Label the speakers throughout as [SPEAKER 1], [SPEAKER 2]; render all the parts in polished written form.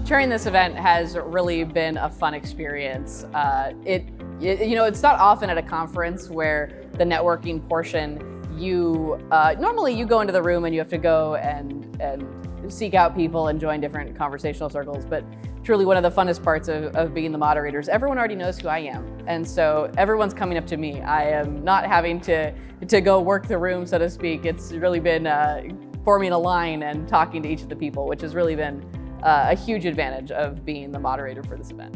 [SPEAKER 1] Chairing this event has really been a fun experience. It's not often at a conference where the networking portion, normally you go into the room and you have to go and seek out people and join different conversational circles, but truly one of the funnest parts of being the moderators, everyone already knows who I am. And so everyone's coming up to me. I am not having to go work the room, so to speak. It's really been forming a line and talking to each of the people, which has really been a huge advantage of being the moderator for this event.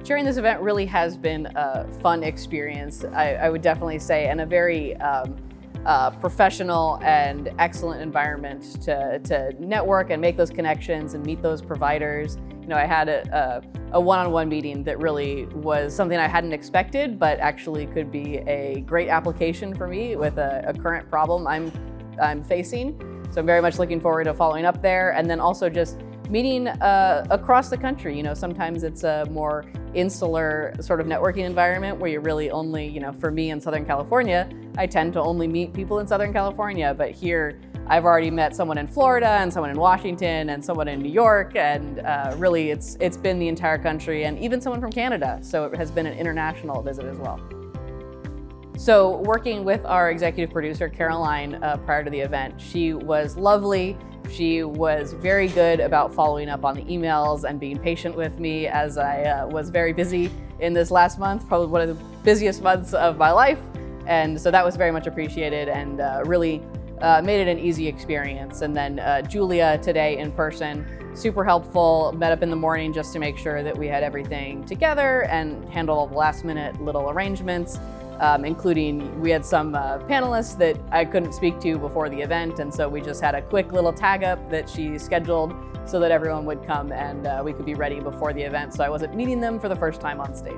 [SPEAKER 1] Chairing this event really has been a fun experience, I would definitely say, and a very professional and excellent environment to network and make those connections and meet those providers. I had a one-on-one meeting that really was something I hadn't expected, but actually could be a great application for me with a current problem I'm facing. So I'm very much looking forward to following up there, and then also just meeting across the country. Sometimes it's a more insular sort of networking environment where you really only, for me in Southern California, I tend to only meet people in Southern California, but here I've already met someone in Florida and someone in Washington and someone in New York, and really it's been the entire country and even someone from Canada, so it has been an international visit as well. So working with our executive producer, Caroline, prior to the event, she was lovely. She was very good about following up on the emails and being patient with me as I was very busy in this last month, probably one of the busiest months of my life. And so that was very much appreciated and really made it an easy experience. And then Julia today in person, super helpful, met up in the morning just to make sure that we had everything together and handled all the last minute little arrangements. Including we had some panelists that I couldn't speak to before the event, and so we just had a quick little tag up that she scheduled so that everyone would come and we could be ready before the event, so I wasn't meeting them for the first time on stage.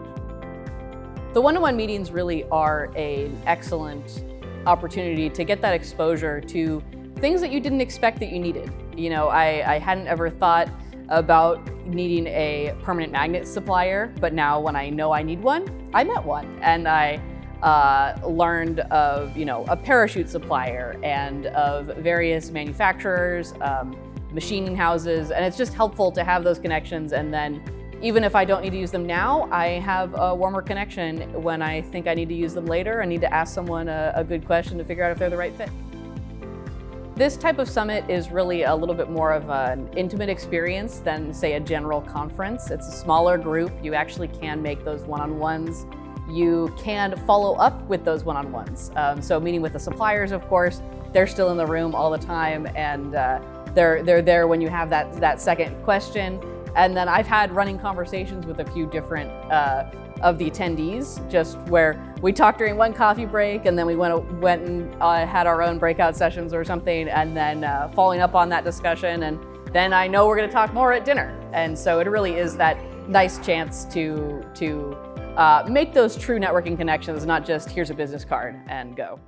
[SPEAKER 1] The one-on-one meetings really are an excellent opportunity to get that exposure to things that you didn't expect that you needed. I hadn't ever thought about needing a permanent magnet supplier, but now when I know I need one, I met one, and I learned of a parachute supplier and of various manufacturers, machining houses, and it's just helpful to have those connections. And then even if I don't need to use them now, I have a warmer connection when I think I need to use them later. I need to ask someone a good question to figure out if they're the right fit. This type of summit is really a little bit more of an intimate experience than, say, a general conference. It's a smaller group. You actually can make those one-on-ones. You can follow up with those one-on-ones. So meeting with the suppliers, of course, they're still in the room all the time, and they're there when you have that second question. And then I've had running conversations with a few different of the attendees, just where we talked during one coffee break, and then we went and had our own breakout sessions or something, and then following up on that discussion, and then I know we're going to talk more at dinner. And so it really is that nice chance to make those true networking connections, not just here's a business card and go.